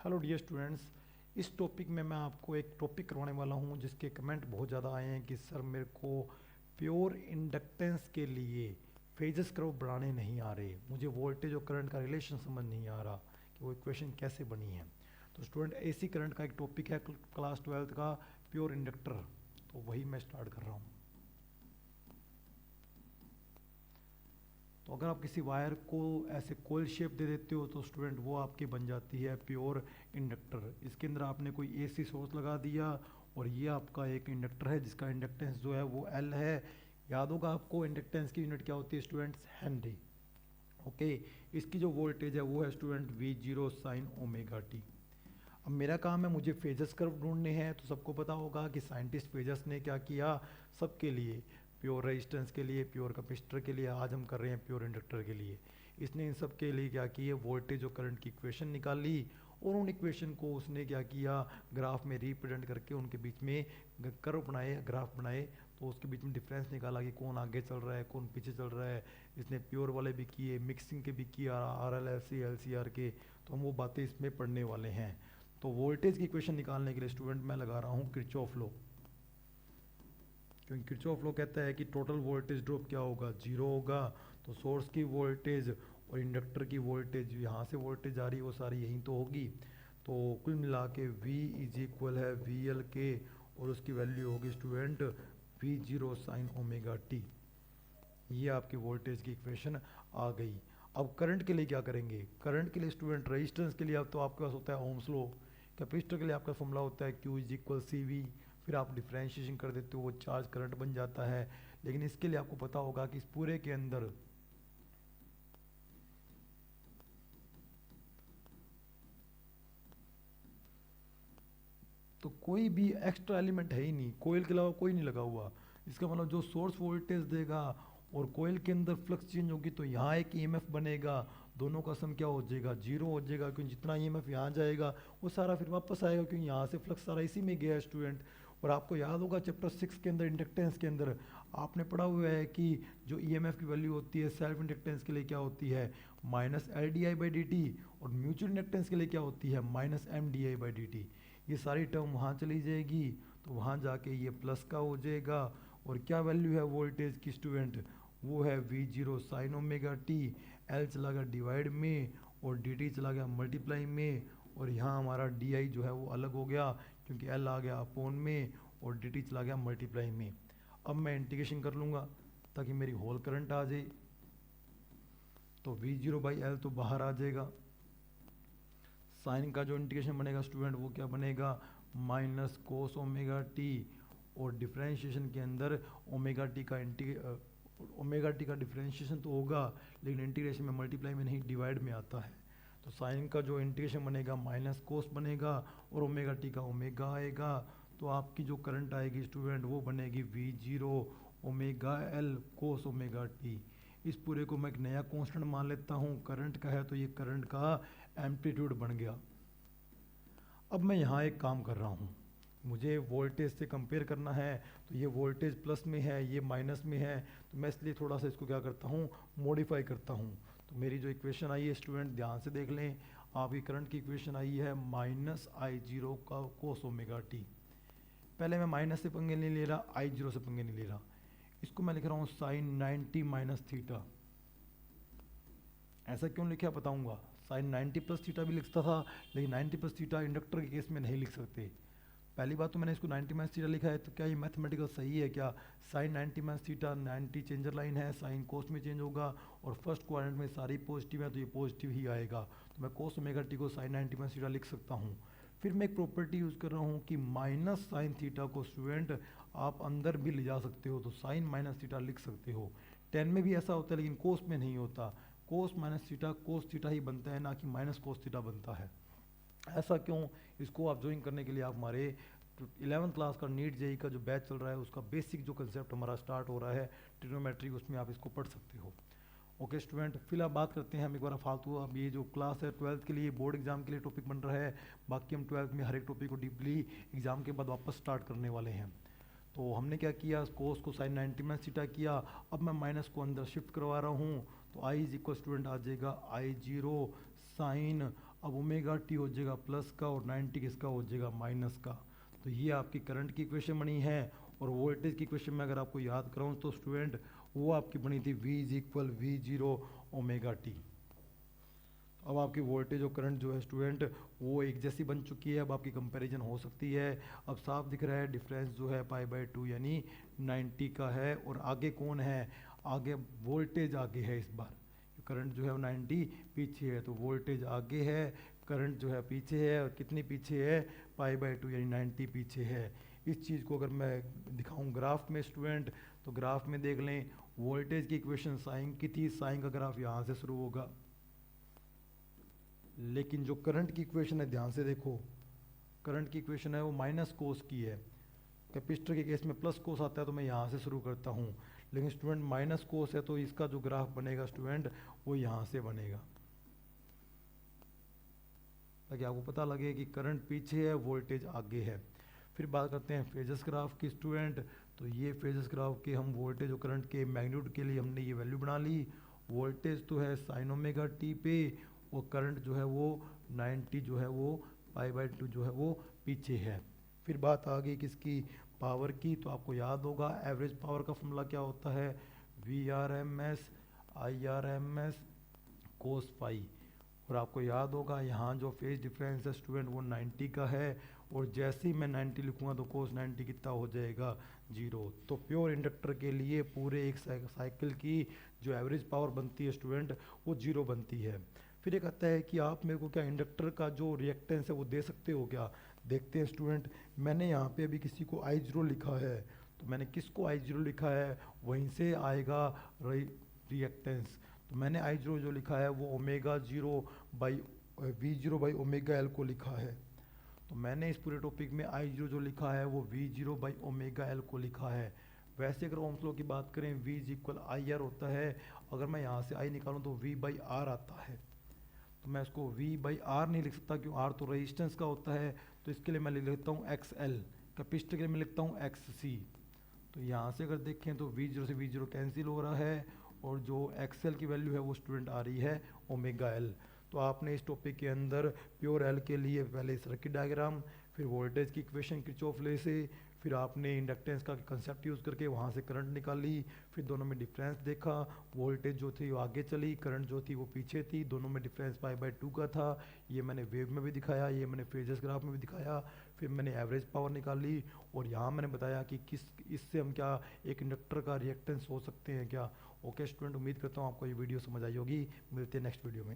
Hello dear students. इस topic में मैं आपको एक टॉपिक करवाने वाला हूं जिसके कमेंट बहुत ज़्यादा आए हैं कि सर मेरे को प्योर इंडक्टेंस के लिए फेजस कर्व बढ़ाने नहीं आ रहे, मुझे वोल्टेज और करंट का रिलेशन समझ नहीं आ रहा कि वो इक्वेशन कैसे बनी है। तो स्टूडेंट एसी करंट का एक टॉपिक है क्लास 12th का, प्योर इंडक्टर। तो वही मैं स्टार्ट कर रहा हूँ। तो अगर आप किसी वायर को ऐसे कोयल शेप दे देते हो तो स्टूडेंट वो आपकी बन जाती है प्योर इंडक्टर। इसके अंदर आपने कोई एसी सोर्स लगा दिया और ये आपका एक इंडक्टर है जिसका इंडक्टेंस जो है वो एल है। याद होगा आपको इंडक्टेंस की यूनिट क्या होती है स्टूडेंट्स, हेनरी। ओके, इसकी जो वोल्टेज है वो है student we zero sine omega T. अब मेरा काम है, मुझे फेजस कर्व ढूंढने हैं। तो सबको पता होगा कि साइंटिस्ट फेजस ने क्या किया सबके लिए, प्योर रेजिस्टेंस के लिए, प्योर कैपेसिटर के लिए, आज हम कर रहे हैं प्योर इंडक्टर के लिए। इसने इन सब के लिए क्या किया, वोल्टेज और करंट की इक्वेशन निकाली और उन इक्वेशन को उसने क्या किया, ग्राफ में रिप्रेजेंट करके उनके बीच में कर्व बनाए, ग्राफ बनाए। तो उसके बीच में डिफरेंस निकाला कि कौन आगे चल रहा है कौन पीछे चल रहा है। इसने प्योर वाले भी किए, मिक्सिंग के भी किया, R L L C L C R के। तो हम वो बातें इसमें पढ़ने वाले हैं। तो वोल्टेज की इक्वेशन निकालने के लिए स्टूडेंट मैं लगा रहा हूँ किरचॉफ लॉ, क्योंकि किरचॉफ लॉ कहता है कि टोटल वोल्टेज ड्रॉप क्या होगा, जीरो होगा। तो सोर्स की वोल्टेज और इंडक्टर की वोल्टेज, यहाँ से वोल्टेज आ रही है वो सारी यहीं तो होगी। तो कुल मिला के V इज इक्वल है वी एल के और उसकी वैल्यू होगी student we zero sine omega T. ये आपकी वोल्टेज की इक्वेशन आ गई। अब करंट के लिए क्या करेंगे, करंट के लिए स्टूडेंट रेजिस्टेंस के लिए अब तो आपके पास होता है ओम्स लॉ। कैपेसिटर के लिए आपका फॉर्मूला होता है Q is equal C V. फिर आप डिफ्रेंशिएशन कर देते हो, वो चार्ज करंट बन जाता है। लेकिन इसके लिए आपको पता होगा कि इस पूरे के अंदर तो कोई भी एक्स्ट्रा एलिमेंट है ही नहीं, कोयल के अलावा कोई नहीं लगा हुआ। इसका मतलब जो सोर्स वोल्टेज देगा और कोयल के अंदर फ्लक्स चेंज होगी तो यहाँ एक ईएमएफ बनेगा, दोनों का सम क्या हो जाएगा, जीरो हो जाएगा। क्योंकि जितना ईएमएफ यहाँ जाएगा वो सारा फिर वापस आएगा, क्योंकि यहाँ से फ्लक्स सारा इसी में गया है स्टूडेंट। और आपको याद होगा चैप्टर 6 के अंदर इंडक्टेंस के अंदर आपने पढ़ा हुआ है कि जो ईएमएफ की वैल्यू होती है सेल्फ इंडक्टेंस के लिए क्या होती है, minus L D I by D T, और म्यूचुअल इंडक्टेंस के लिए क्या होती है, minus M D I by D T. ये सारी टर्म वहाँ चली जाएगी तो वहाँ जाके ये प्लस का हो जाएगा। और क्या वैल्यू है वोल्टेज की स्टूडेंट, वो है we zero sine omega T. L चला गया डिवाइड में और डी टी चला गया मल्टीप्लाई में। और यहाँ हमारा डी आई जो है वो अलग हो गया क्योंकि एल आ गया अपोन में और डी टी चला गया मल्टीप्लाई में। अब मैं इंटीग्रेशन कर लूँगा ताकि मेरी होल करंट आ जाए। तो वी जीरो बाई एल तो बाहर आ जाएगा। साइन का जो इंटीग्रेशन बनेगा स्टूडेंट वो क्या बनेगा, माइनस कोस ओमेगा टी। और डिफरेंशिएशन के अंदर ओमेगा टी का डिफरेंशिएशन तो होगा लेकिन इंटीग्रेशन में मल्टीप्लाई में नहीं डिवाइड में आता है। तो साइन का जो इंटीग्रेशन बनेगा माइनस कोस बनेगा और ओमेगा टी का ओमेगा आएगा। तो आपकी जो करंट आएगी स्टूडेंट वो बनेगी we zero omega L cos omega T. इस पूरे को मैं एक नया कांस्टेंट मान लेता हूँ, करंट का है तो ये करंट का एम्पलीट्यूड बन गया। अब मैं यहाँ एक काम कर रहा हूँ, मुझे वोल्टेज से कंपेयर करना है। तो ये वोल्टेज प्लस में है ये माइनस में है, तो मैं इसलिए थोड़ा सा इसको क्या करता हूँ, मॉडिफाई करता हूँ। तो मेरी जो इक्वेशन आई है स्टूडेंट ध्यान से देख लें, आपकी करंट की इक्वेशन आई है माइनस आई जीरो का कोस ओमेगा टी। पहले मैं माइनस से पंगे नहीं ले रहा, आई जीरो से पंगे नहीं ले रहा। इसको मैं लिख रहा हूँ साइन 90 माइनस थीटा। ऐसा क्यों लिखा बताऊंगा। साइन 90 प्लस थीटा भी लिखता था लेकिन 90 प्लस थीटा इंडक्टर के केस में नहीं लिख सकते। पहली बात तो मैंने इसको 90 माइनस थीटा लिखा है तो क्या ये मैथमेटिकल सही है क्या, sine 90 minus theta 90 changer line है, साइन कोस में चेंज होगा और फर्स्ट क्वाड्रेंट में सारी पॉजिटिव है तो ये पॉजिटिव ही आएगा। तो मैं कोस ओमेगा टी को साइन 90 माइनस थीटा लिख सकता हूँ। फिर मैं एक प्रॉपर्टी यूज़ कर रहा हूँ कि माइनस साइन थीटा को स्टूडेंट आप अंदर भी ले जा सकते हो, तो साइन माइनस थीटा लिख सकते हो। 10 में भी ऐसा होता है लेकिन कोस में नहीं होता, cos minus theta cos theta ही बनता है ना कि माइनस कोस थीटा बनता है। ऐसा क्यों, इसको आप ज्वाइन करने के लिए आप हमारे 11th क्लास का नीट जेई का जो बैच चल रहा है उसका बेसिक जो कंसेप्ट हमारा स्टार्ट हो रहा है ट्रिग्नोमेट्री, उसमें आप इसको पढ़ सकते हो। ओके स्टूडेंट, फिर आप बात करते हैं हम एक बार फालतू। अब ये जो क्लास है 12th के लिए बोर्ड एग्जाम के लिए टॉपिक बन रहा है, बाकी हम 12th में हर एक टॉपिक को डीपली एग्जाम के बाद वापस स्टार्ट करने वाले हैं। तो हमने क्या किया, कोस को साइन 90 माइनस थीटा किया। अब मैं माइनस को अंदर शिफ्ट करवा रहा हूँ तो आई इज इक्वल स्टूडेंट आ जाएगा आई जीरो साइन अब ओमेगा टी हो जाएगा प्लस का और 90 किसका हो जाएगा माइनस का। तो ये आपकी करंट की इक्वेशन बनी है। और वोल्टेज की इक्वेशन में अगर आपको याद कराऊँ तो स्टूडेंट वो आपकी बनी थी V is equal we zero omega T. अब आपकी वोल्टेज और करंट जो है स्टूडेंट वो एक जैसी बन चुकी है। अब आपकी कंपैरिजन हो सकती है। अब साफ दिख रहा है डिफरेंस जो है π/2 यानी 90 का है। और आगे कौन है, आगे वोल्टेज आगे है इस बार। करंट जो है वो 90 पीछे है, तो वोल्टेज आगे है, करंट जो है पीछे है। और कितनी पीछे है, π/2 यानी 90 पीछे है। इस चीज़ को अगर मैं दिखाऊं ग्राफ में स्टूडेंट, तो ग्राफ में देख लें वोल्टेज की इक्वेशन साइन की थी, साइन का ग्राफ यहाँ से शुरू होगा। लेकिन जो करंट की इक्वेशन है ध्यान से देखो, करंट की इक्वेशन है वो माइनस कोस की है। कैपेसिटर के केस में प्लस कोस आता है तो मैं यहाँ से शुरू करता हूँ, लेकिन स्टूडेंट माइनस कोस है तो इसका जो ग्राफ बनेगा स्टूडेंट वो यहाँ से बनेगा, ताकि आपको पता लगे कि करंट पीछे है वोल्टेज आगे है। फिर बात करते हैं फेजस ग्राफ की स्टूडेंट। तो ये फेजस ग्राफ के हम वोल्टेज और करंट के मैग्नीट्यूड के लिए हमने ये वैल्यू बना ली। वोल्टेज तो है साइन ओमेगा टी पे, और करंट जो है वो 90 जो है वो π/2 जो है वो पीछे है। फिर बात आ गई किसकी, पावर की। तो आपको याद होगा एवरेज पावर का फॉर्मूला क्या होता है, VRMS IRMS कोस फाई। और आपको याद होगा यहाँ जो फेज डिफरेंस है स्टूडेंट वो 90 का है, और जैसे ही मैं 90 लिखूँगा तो कोस 90 कितना हो जाएगा, 0। तो प्योर इंडक्टर के लिए पूरे एक साइकिल की जो एवरेज पावर बनती है स्टूडेंट वो 0 बनती है। फिर ये कहता है कि आप मेरे को क्या इंडक्टर का जो रिएक्टेंस है वो दे सकते हो क्या। देखते हैं स्टूडेंट, मैंने यहाँ पे अभी किसी को I0 लिखा है, तो मैंने किसको I0 लिखा है वहीं से आएगा रिएक्टेंस। तो मैंने I0 जो लिखा है वो omega 0 by V0 by omega L को लिखा है। तो मैंने इस पूरे टॉपिक में I0 जो लिखा है वो V0 बाई ओमेगा L को लिखा है। वैसे अगर ओम्स लॉ की बात करें V इज इक्वल IR होता है, अगर मैं यहाँ से I निकालूँ तो V बाई R आता है। तो मैं इसको V बाई R नहीं लिख सकता, क्यों, R तो रेजिस्टेंस का होता है। तो इसके लिए मैं लिख लेता हूँ XL, कैपेसिटर के लिए मैं लिखता हूँ XC। तो यहाँ से अगर देखें तो V0 से V0 कैंसिल हो रहा है, और जो XL की वैल्यू है वो स्टूडेंट आ रही है ओमेगा L। तो आपने इस टॉपिक के अंदर प्योर L के लिए पहले सर्किट डायग्राम, फिर वोल्टेज की इक्वेशन किरचॉफ लॉ से, फिर आपने इंडक्टेंस का कंसेप्ट यूज़ करके वहाँ से करंट निकाली, फिर दोनों में डिफरेंस देखा। वोल्टेज जो थी वो आगे चली, करंट जो थी वो पीछे थी, दोनों में डिफरेंस π/2 का था। ये मैंने वेव में भी दिखाया, ये मैंने फेजस ग्राफ में भी दिखाया। फिर मैंने एवरेज पावर निकाली, और यहाँ मैंने बताया कि किस इससे हम क्या एक इंडक्टर का रिएक्टेंस हो सकते हैं क्या। ओके स्टूडेंट, उम्मीद करता हूँ आपको ये वीडियो समझ आई होगी। मिलते हैं नेक्स्ट वीडियो में।